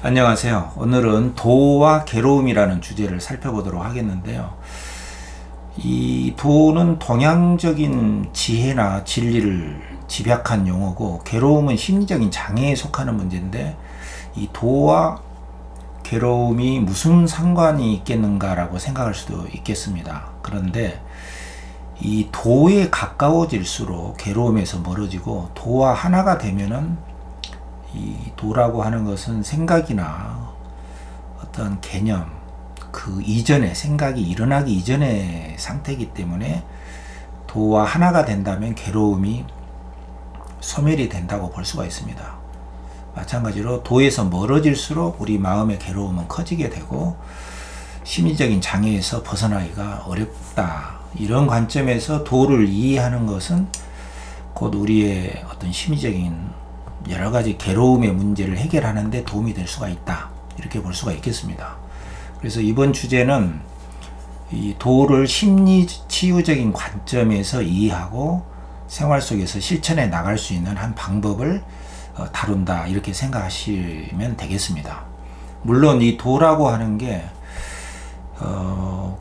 안녕하세요. 오늘은 도와 괴로움이라는 주제를 살펴보도록 하겠는데요. 이 도는 동양적인 지혜나 진리를 집약한 용어고, 괴로움은 심리적인 장애에 속하는 문제인데, 이 도와 괴로움이 무슨 상관이 있겠는가라고 생각할 수도 있겠습니다. 그런데 이 도에 가까워질수록 괴로움에서 멀어지고, 도와 하나가 되면은 이 도라고 하는 것은 생각이나 어떤 개념, 그 이전에, 생각이 일어나기 이전의 상태이기 때문에 도와 하나가 된다면 괴로움이 소멸이 된다고 볼 수가 있습니다. 마찬가지로 도에서 멀어질수록 우리 마음의 괴로움은 커지게 되고, 심리적인 장애에서 벗어나기가 어렵다. 이런 관점에서 도를 이해하는 것은 곧 우리의 어떤 심리적인 여러가지 괴로움의 문제를 해결하는 데 도움이 될 수가 있다, 이렇게 볼 수가 있겠습니다. 그래서 이번 주제는 이 도를 심리치유적인 관점에서 이해하고 생활 속에서 실천해 나갈 수 있는 한 방법을 다룬다, 이렇게 생각하시면 되겠습니다. 물론 이 도라고 하는 게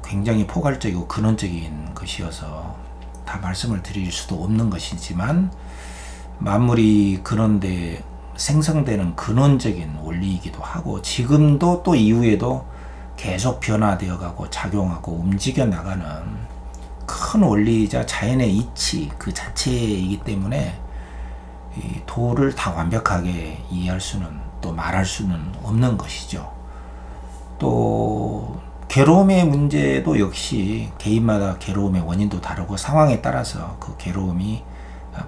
굉장히 포괄적이고 근원적인 것이어서 다 말씀을 드릴 수도 없는 것이지만, 만물이 근원대 생성되는 근원적인 원리이기도 하고, 지금도 또 이후에도 계속 변화되어 가고 작용하고 움직여 나가는 큰 원리이자 자연의 이치 그 자체이기 때문에, 이 도를 다 완벽하게 이해할 수는, 또 말할 수는 없는 것이죠. 또 괴로움의 문제도 역시 개인마다 괴로움의 원인도 다르고, 상황에 따라서 그 괴로움이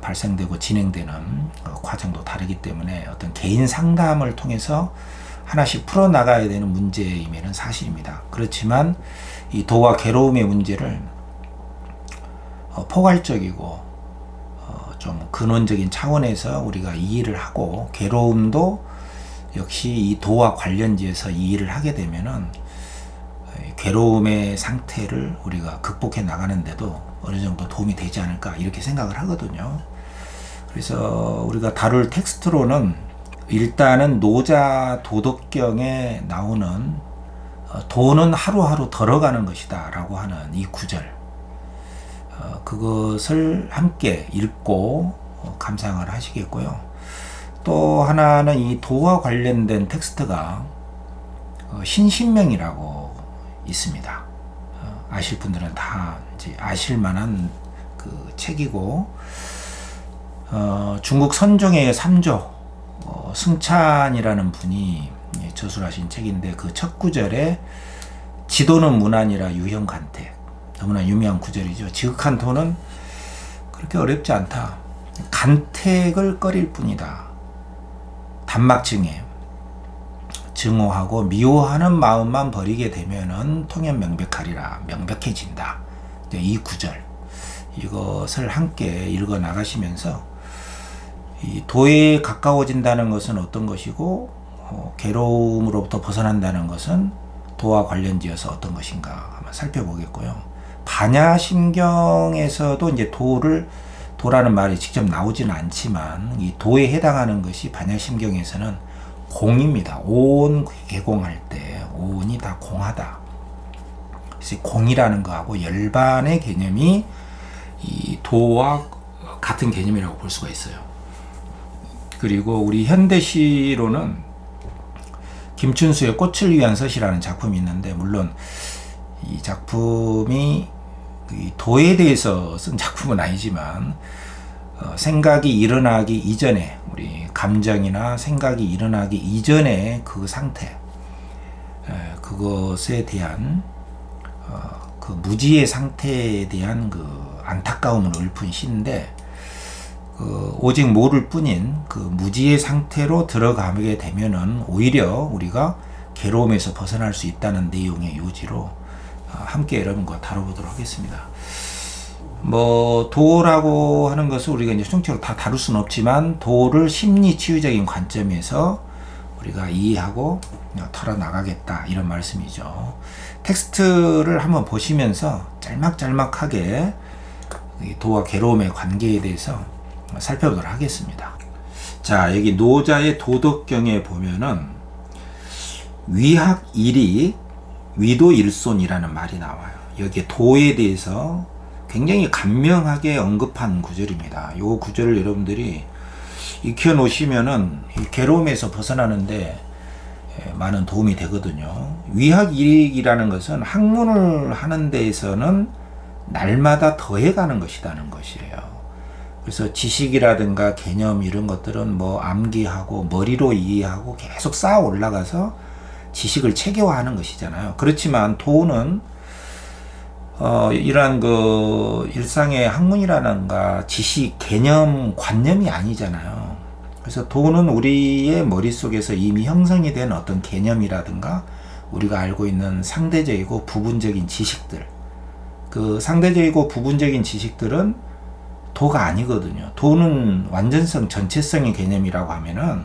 발생되고 진행되는 과정도 다르기 때문에, 어떤 개인 상담을 통해서 하나씩 풀어나가야 되는 문제임에는 사실입니다. 그렇지만 이 도와 괴로움의 문제를 포괄적이고 좀 근원적인 차원에서 우리가 이해를 하고, 괴로움도 역시 이 도와 관련지에서 이해를 하게 되면은 괴로움의 상태를 우리가 극복해 나가는데도 어느 정도 도움이 되지 않을까, 이렇게 생각을 하거든요. 그래서 우리가 다룰 텍스트로는 일단은 노자 도덕경에 나오는 도는 하루하루 덜어가는 것이다 라고 하는 이 구절, 그것을 함께 읽고 감상을 하시겠고요. 또 하나는 이 도와 관련된 텍스트가 신신명이라고 있습니다. 아실 분들은 다 이제 아실 만한 그 책이고, 중국 선종의 3조 승찬이라는 분이 저술하신 책인데, 그 첫 구절에 지도는 무난이라 유형간택, 너무나 유명한 구절이죠. 지극한 도는 그렇게 어렵지 않다. 간택을 꺼릴 뿐이다. 단막증에 증오하고 미워하는 마음만 버리게 되면은 통연명백하리라, 명백해진다. 이 구절, 이것을 함께 읽어 나가시면서 이 도에 가까워진다는 것은 어떤 것이고, 괴로움으로부터 벗어난다는 것은 도와 관련지어서 어떤 것인가 한번 살펴보겠고요. 반야심경에서도 이제 도라는 말이 직접 나오지는 않지만, 이 도에 해당하는 것이 반야심경에서는 공입니다. 오온 개공할 때 오온이 다 공하다. 그래서 공이라는 거하고 열반의 개념이 이 도와 같은 개념이라고 볼 수가 있어요. 그리고 우리 현대시로는 김춘수의 꽃을 위한 서시라는 작품이 있는데, 물론 이 작품이 도에 대해서 쓴 작품은 아니지만, 생각이 일어나기 이전에, 우리 감정이나 생각이 일어나기 이전에 그 상태, 그것에 대한 그 무지의 상태에 대한 그 안타까움을 읊은 시인데, 오직 모를 뿐인 그 무지의 상태로 들어가게 되면은 오히려 우리가 괴로움에서 벗어날 수 있다는 내용의 요지로 함께 여러분과 다뤄보도록 하겠습니다. 뭐 도라고 하는 것을 우리가 이제 총체로 다 다룰 수는 없지만, 도를 심리치유적인 관점에서 우리가 이해하고 털어나가겠다, 이런 말씀이죠. 텍스트를 한번 보시면서 짤막짤막하게 도와 괴로움의 관계에 대해서 살펴보도록 하겠습니다. 자, 여기 노자의 도덕경에 보면은 위학일이 위도일손이라는 말이 나와요. 여기에 도에 대해서 굉장히 간명하게 언급한 구절입니다. 이 구절을 여러분들이 익혀 놓으시면은 괴로움에서 벗어나는데 많은 도움이 되거든요. 위학일이라는 것은 학문을 하는 데에서는 날마다 더해가는 것이라는 것이에요. 그래서 지식이라든가 개념 이런 것들은 뭐 암기하고 머리로 이해하고 계속 쌓아 올라가서 지식을 체계화하는 것이잖아요. 그렇지만 도는 이러한 그 일상의 학문이라든가 지식, 개념, 관념이 아니잖아요. 그래서 도는 우리의 머릿속에서 이미 형성이 된 어떤 개념이라든가 우리가 알고 있는 상대적이고 부분적인 지식들, 그 상대적이고 부분적인 지식들은 도가 아니거든요. 도는 완전성, 전체성의 개념이라고 하면은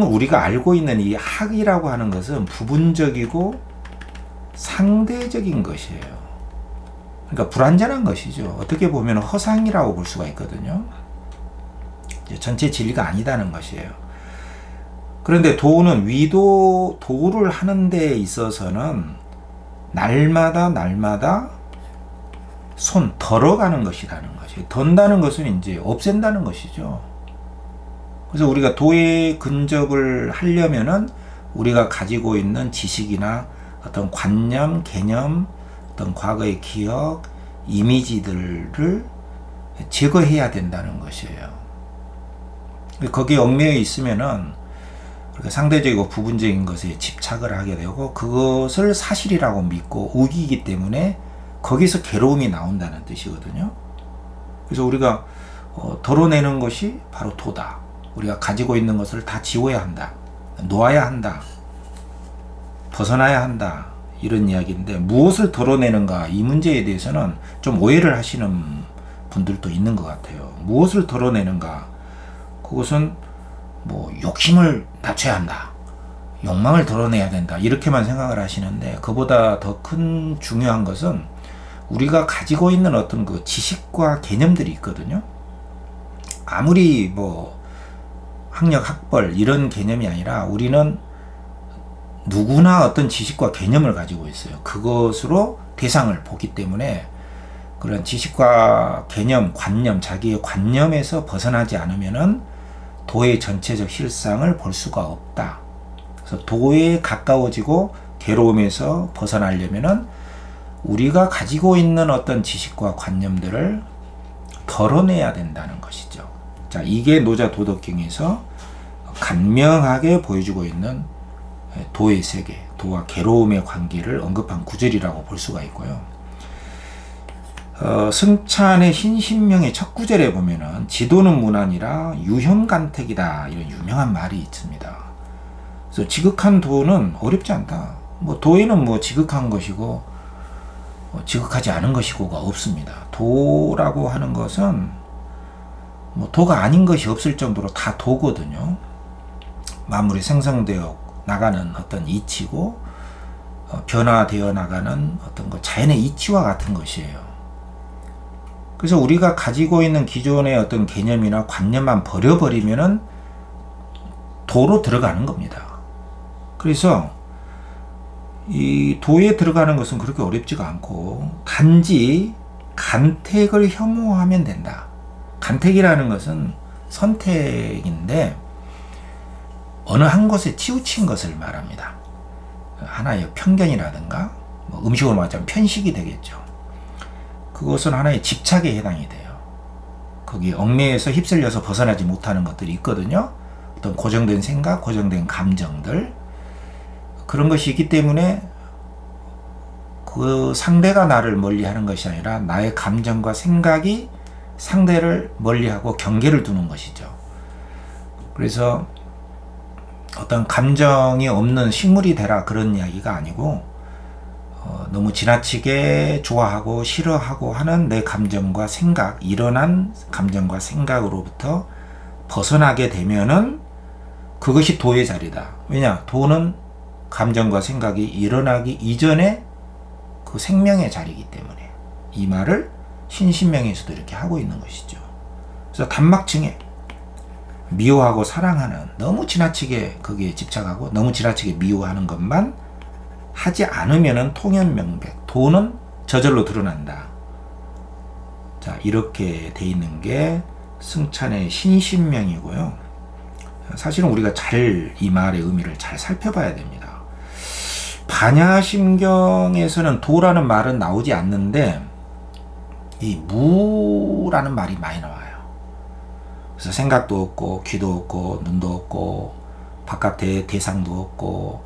우리가 알고 있는 이 학이라고 하는 것은 부분적이고 상대적인 것이에요. 그러니까 불완전한 것이죠. 어떻게 보면 허상이라고 볼 수가 있거든요. 전체 진리가 아니다는 것이에요. 그런데 도는 도를 하는 데 있어서는 날마다 덜어가는 것이라는 것이에요. 던다는 것은 이제 없앤다는 것이죠. 그래서 우리가 도에 근접을 하려면은 우리가 가지고 있는 지식이나 어떤 관념, 개념, 어떤 과거의 기억, 이미지들을 제거해야 된다는 것이에요. 거기에 얽매여 있으면은 상대적이고 부분적인 것에 집착을 하게 되고 그것을 사실이라고 믿고 우기기 때문에 거기서 괴로움이 나온다는 뜻이거든요. 그래서 우리가 덜어내는 것이 바로 도다. 우리가 가지고 있는 것을 다 지워야 한다. 놓아야 한다. 벗어나야 한다. 이런 이야기인데 무엇을 덜어내는가 이 문제에 대해서는 좀 오해를 하시는 분들도 있는 것 같아요. 무엇을 덜어내는가? 그것은 뭐 욕심을 낮춰야 한다. 욕망을 덜어내야 된다. 이렇게만 생각을 하시는데 그보다 더 큰 중요한 것은 우리가 가지고 있는 어떤 그 지식과 개념들이 있거든요. 아무리 뭐 학력, 학벌 이런 개념이 아니라 우리는 누구나 어떤 지식과 개념을 가지고 있어요. 그것으로 대상을 보기 때문에 그런 지식과 개념, 관념, 자기의 관념에서 벗어나지 않으면은 도의 전체적 실상을 볼 수가 없다. 그래서 도에 가까워지고 괴로움에서 벗어나려면은 우리가 가지고 있는 어떤 지식과 관념들을 덜어내야 된다는 것이죠. 자, 이게 노자 도덕경에서 간명하게 보여주고 있는 도의 세계, 도와 괴로움의 관계를 언급한 구절이라고 볼 수가 있고요. 승찬의 흰신명의 첫 구절에 보면은 지도는 무난이라 유형간택이다 이런 유명한 말이 있습니다. 그래서 지극한 도는 어렵지 않다. 뭐 도에는 뭐 지극한 것이고 지극하지 않은 것이고가 없습니다. 도라고 하는 것은 뭐 도가 아닌 것이 없을 정도로 다 도거든요. 만물이 생성되어 나가는 어떤 이치고 변화되어 나가는 어떤 그 자연의 이치와 같은 것이에요. 그래서 우리가 가지고 있는 기존의 어떤 개념이나 관념만 버려버리면은 도로 들어가는 겁니다. 그래서 이 도에 들어가는 것은 그렇게 어렵지가 않고 단지 간택을 혐오하면 된다. 간택이라는 것은 선택인데 어느 한 곳에 치우친 것을 말합니다. 하나의 편견이라든가 뭐 음식으로 말하자면 편식이 되겠죠. 그것은 하나의 집착에 해당이 돼요. 거기 얽매여서 휩쓸려서 벗어나지 못하는 것들이 있거든요. 어떤 고정된 생각, 고정된 감정들 그런 것이 있기 때문에 그 상대가 나를 멀리하는 것이 아니라 나의 감정과 생각이 상대를 멀리하고 경계를 두는 것이죠. 그래서 어떤 감정이 없는 식물이 되라 그런 이야기가 아니고 너무 지나치게 좋아하고 싫어하고 하는 내 감정과 생각, 일어난 감정과 생각으로부터 벗어나게 되면은 그것이 도의 자리다. 왜냐? 도는 감정과 생각이 일어나기 이전에 그 생명의 자리이기 때문에 이 말을 신신명에서도 이렇게 하고 있는 것이죠. 그래서 단막증에 미워하고 사랑하는, 너무 지나치게 거기에 집착하고 너무 지나치게 미워하는 것만 하지 않으면은 통연명백, 도는 저절로 드러난다. 자, 이렇게 돼 있는 게 승찬의 신신명이고요. 사실은 우리가 잘 이 말의 의미를 잘 살펴봐야 됩니다. 반야심경에서는 도라는 말은 나오지 않는데 이 무라는 말이 많이 나와요. 그래서 생각도 없고 귀도 없고 눈도 없고 바깥에 대상도 없고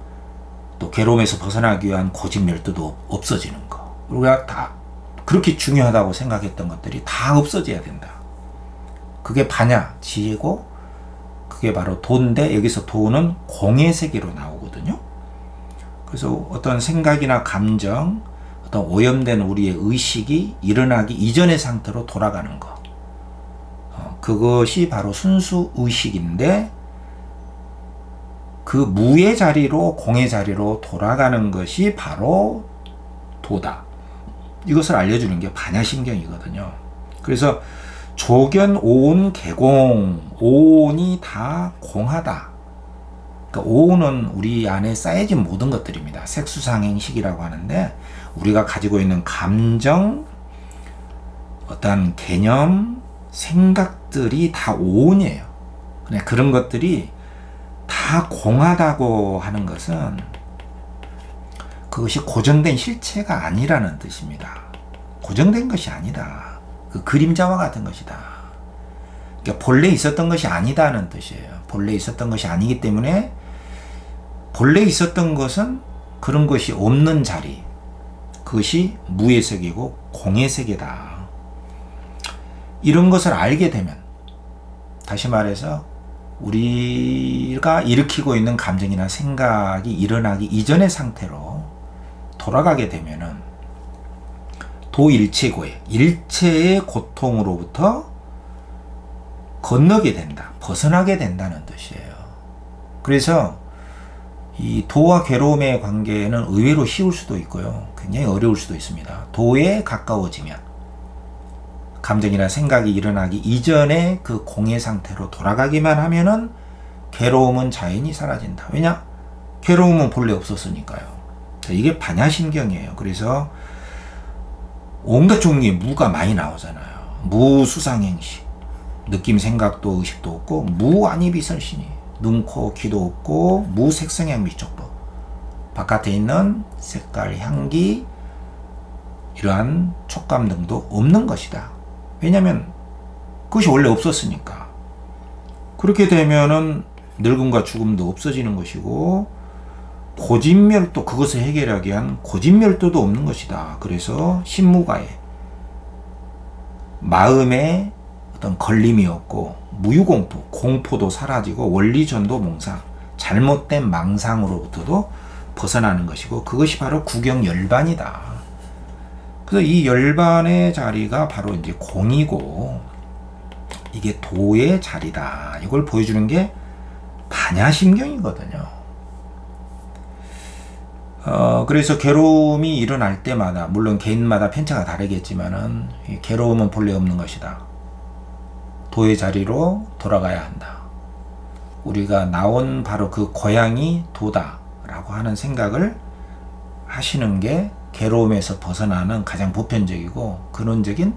또 괴로움에서 벗어나기 위한 고집멸도도 없어지는 거. 우리가 다 그렇게 중요하다고 생각했던 것들이 다 없어져야 된다. 그게 반야, 지혜고 그게 바로 도인데 여기서 도는 공의 세계로 나오거든요. 그래서 어떤 생각이나 감정, 어떤 오염된 우리의 의식이 일어나기 이전의 상태로 돌아가는 것. 그것이 바로 순수 의식인데 그 무의 자리로 공의 자리로 돌아가는 것이 바로 도다. 이것을 알려주는 게 반야심경이거든요. 그래서 조견, 오온, 개공, 오온이 다 공하다. 그러니까 오온은 우리 안에 쌓여진 모든 것들입니다. 색수상행식이라고 하는데 우리가 가지고 있는 감정, 어떤 개념, 생각들이 다 오온이에요. 그냥 그런 것들이 다 공하다고 하는 것은 그것이 고정된 실체가 아니라는 뜻입니다. 고정된 것이 아니다. 그 그림자와 같은 것이다. 그러니까 본래 있었던 것이 아니다는 뜻이에요. 본래 있었던 것이 아니기 때문에 본래 있었던 것은 그런 것이 없는 자리, 그것이 무의 세계고 공의 세계다. 이런 것을 알게 되면, 다시 말해서 우리가 일으키고 있는 감정이나 생각이 일어나기 이전의 상태로 돌아가게 되면은 도일체고에, 일체의 고통으로부터 건너게 된다, 벗어나게 된다는 뜻이에요. 그래서 이 도와 괴로움의 관계는 의외로 쉬울 수도 있고요, 굉장히 어려울 수도 있습니다. 도에 가까워지면, 감정이나 생각이 일어나기 이전에 그 공의 상태로 돌아가기만 하면은 괴로움은 자연히 사라진다. 왜냐? 괴로움은 본래 없었으니까요. 이게 반야심경이에요. 그래서 온갖 종류의 무가 많이 나오잖아요. 무수상행식, 느낌, 생각도 의식도 없고 무안이비설신이, 눈, 코, 귀도 없고 무색성향미촉법, 바깥에 있는 색깔, 향기, 이러한 촉감 등도 없는 것이다. 왜냐하면 그것이 원래 없었으니까. 그렇게 되면은 늙음과 죽음도 없어지는 것이고 고집멸도, 그것을 해결하기 위한 고집멸도도 없는 것이다. 그래서 신무가에 마음에 어떤 걸림이 없고 무유공포, 공포도 사라지고 원리전도 몽상, 잘못된 망상으로부터도 벗어나는 것이고 그것이 바로 구경열반이다. 그래서 이 열반의 자리가 바로 이제 공이고 이게 도의 자리다. 이걸 보여주는 게 반야심경이거든요. 그래서 괴로움이 일어날 때마다, 물론 개인마다 편차가 다르겠지만은 이 괴로움은 본래 없는 것이다. 도의 자리로 돌아가야 한다. 우리가 나온 바로 그 고향이 도다라고 하는 생각을 하시는 게 괴로움에서 벗어나는 가장 보편적이고 근원적인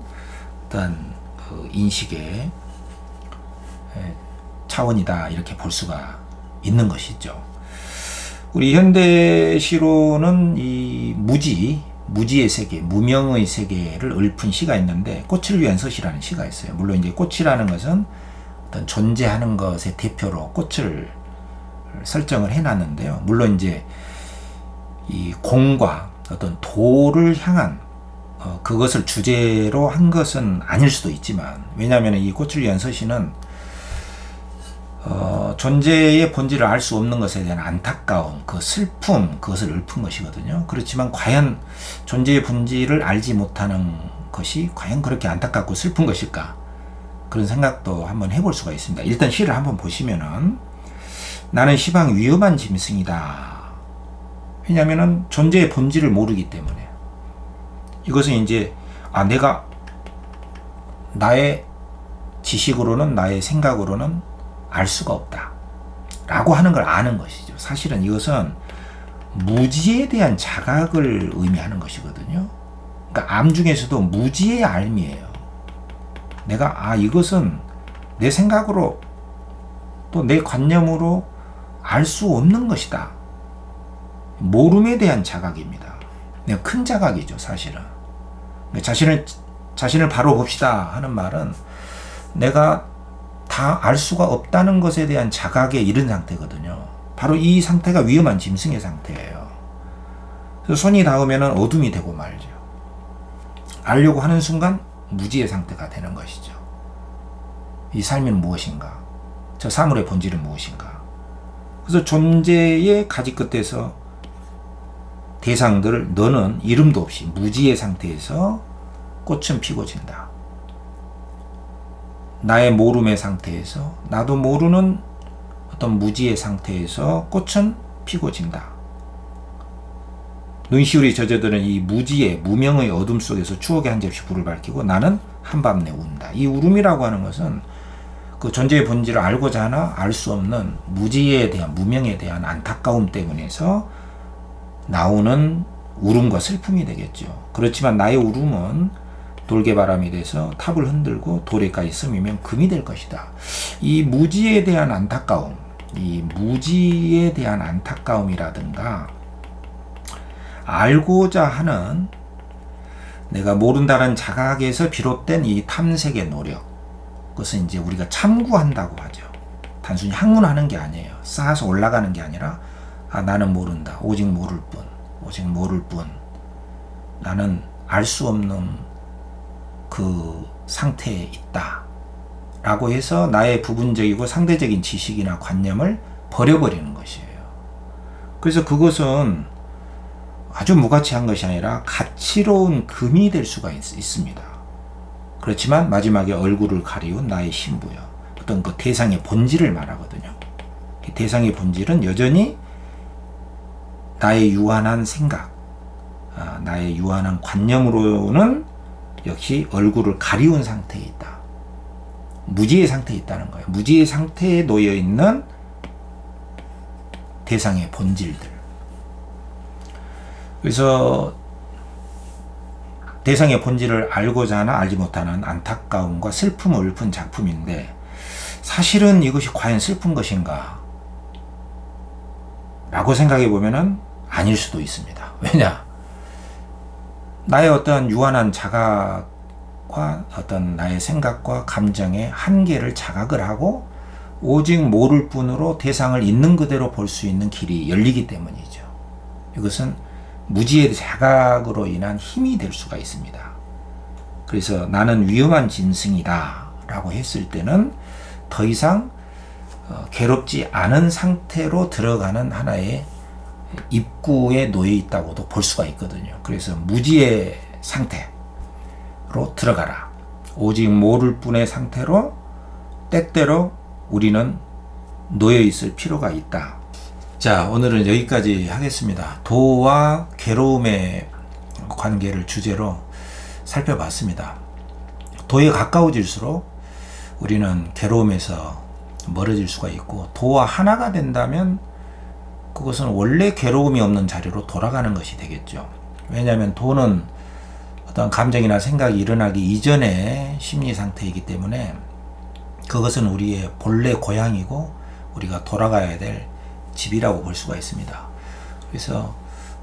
어떤 그 인식의 차원이다, 이렇게 볼 수가 있는 것이죠. 우리 현대시로는 이 무지의 세계, 무명의 세계를 읊은 시가 있는데 꽃을 위한 서시라는 시가 있어요. 물론 이제 꽃이라는 것은 어떤 존재하는 것의 대표로 꽃을 설정을 해놨는데요. 물론 이제 이 공과 어떤 도를 향한 그것을 주제로 한 것은 아닐 수도 있지만, 왜냐하면 이 꽃을 위한 서시는 존재의 본질을 알 수 없는 것에 대한 안타까움, 그 슬픔, 그것을 읊은 것이거든요. 그렇지만 과연 존재의 본질을 알지 못하는 것이 과연 그렇게 안타깝고 슬픈 것일까? 그런 생각도 한번 해볼 수가 있습니다. 일단 시를 한번 보시면은 나는 시방 위험한 짐승이다. 왜냐하면 존재의 본질을 모르기 때문에. 이것은 이제 내가 나의 지식으로는, 나의 생각으로는 알 수가 없다 라고 하는 걸 아는 것이죠. 사실은 이것은 무지에 대한 자각을 의미하는 것이거든요. 그러니까 암 중에서도 무지의 알미예요. 내가 이것은 내 생각으로 또 내 관념으로 알 수 없는 것이다. 모름에 대한 자각입니다. 큰 자각이죠, 사실은. 자신을 바로 봅시다 하는 말은 내가 다 알 수가 없다는 것에 대한 자각에 이른 상태거든요. 바로 이 상태가 위험한 짐승의 상태예요. 그래서 손이 닿으면 어둠이 되고 말죠. 알려고 하는 순간 무지의 상태가 되는 것이죠. 이 삶은 무엇인가? 저 사물의 본질은 무엇인가? 그래서 존재의 가지 끝에서 대상들을 너는 이름도 없이 무지의 상태에서 꽃은 피고 진다. 나의 모름의 상태에서 나도 모르는 어떤 무지의 상태에서 꽃은 피고 진다. 눈시울이 젖어드는 이 무지의 무명의 어둠 속에서 추억의 한 접시 불을 밝히고 나는 한밤내 운다. 이 울음이라고 하는 것은 그 존재의 본질을 알고자 하나 알 수 없는 무지에 대한 무명에 대한 안타까움 때문에서 나오는 울음과 슬픔이 되겠죠. 그렇지만 나의 울음은 돌개바람이 돼서 탑을 흔들고 도래까지 스미면 금이 될 것이다. 이 무지에 대한 안타까움, 이 무지에 대한 안타까움이라든가 알고자 하는 내가 모른다는 자각에서 비롯된 이 탐색의 노력, 그것은 이제 우리가 참구한다고 하죠. 단순히 학문하는 게 아니에요. 쌓아서 올라가는 게 아니라 나는 모른다. 오직 모를 뿐. 오직 모를 뿐. 나는 알 수 없는 그 상태에 있다. 라고 해서 나의 부분적이고 상대적인 지식이나 관념을 버려버리는 것이에요. 그래서 그것은 아주 무가치한 것이 아니라 가치로운 금이 될 수가 있습니다. 그렇지만 마지막에 얼굴을 가리운 나의 신부여. 어떤 그 대상의 본질을 말하거든요. 이 대상의 본질은 여전히 나의 유한한 생각, 나의 유한한 관념으로는 역시 얼굴을 가리운 상태에 있다. 무지의 상태에 있다는 거예요. 무지의 상태에 놓여 있는 대상의 본질들. 그래서 대상의 본질을 알고자 하나 알지 못하는 안타까움과 슬픔을 읊은 작품인데 사실은 이것이 과연 슬픈 것인가? 라고 생각해 보면은 아닐 수도 있습니다. 왜냐? 나의 어떤 유한한 자각과 어떤 나의 생각과 감정의 한계를 자각을 하고 오직 모를 뿐으로 대상을 있는 그대로 볼 수 있는 길이 열리기 때문이죠. 이것은 무지의 자각으로 인한 힘이 될 수가 있습니다. 그래서 나는 위험한 짐승이다 라고 했을 때는 더 이상 괴롭지 않은 상태로 들어가는 하나의 입구에 놓여 있다고도 볼 수가 있거든요. 그래서 무지의 상태로 들어가라. 오직 모를 뿐의 상태로 때때로 우리는 놓여 있을 필요가 있다. 자, 오늘은 여기까지 하겠습니다. 도와 괴로움의 관계를 주제로 살펴봤습니다. 도에 가까워질수록 우리는 괴로움에서 멀어질 수가 있고 도와 하나가 된다면 그것은 원래 괴로움이 없는 자리로 돌아가는 것이 되겠죠. 왜냐하면 도는 어떤 감정이나 생각이 일어나기 이전의 심리 상태이기 때문에 그것은 우리의 본래 고향이고 우리가 돌아가야 될 집이라고 볼 수가 있습니다. 그래서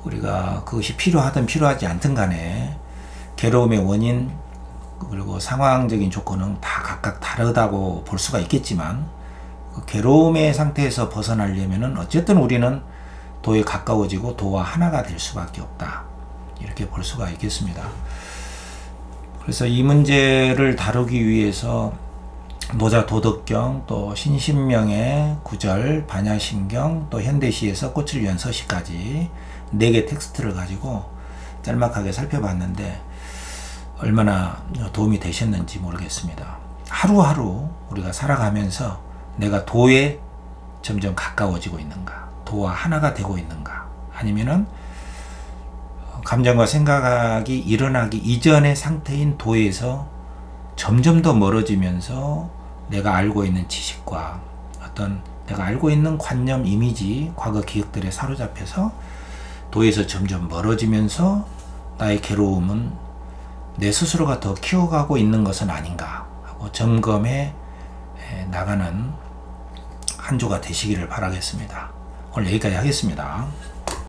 우리가 그것이 필요하든 필요하지 않든 간에 괴로움의 원인 그리고 상황적인 조건은 다 각각 다르다고 볼 수가 있겠지만 그 괴로움의 상태에서 벗어나려면은 어쨌든 우리는 도에 가까워지고 도와 하나가 될 수밖에 없다. 이렇게 볼 수가 있겠습니다. 그래서 이 문제를 다루기 위해서 노자 도덕경, 또 신신명의 구절, 반야심경, 또 현대시에서 꽃을 위한 서시까지 4개 텍스트를 가지고 짤막하게 살펴봤는데 얼마나 도움이 되셨는지 모르겠습니다. 하루하루 우리가 살아가면서 내가 도에 점점 가까워지고 있는가, 도와 하나가 되고 있는가, 아니면은 감정과 생각이 일어나기 이전의 상태인 도에서 점점 더 멀어지면서 내가 알고 있는 지식과 어떤 내가 알고 있는 관념, 이미지, 과거 기억들에 사로잡혀서 도에서 점점 멀어지면서 나의 괴로움은 내 스스로가 더 키워가고 있는 것은 아닌가 하고 점검해 나가는 한 주가 되시기를 바라겠습니다. 오늘 여기까지 하겠습니다.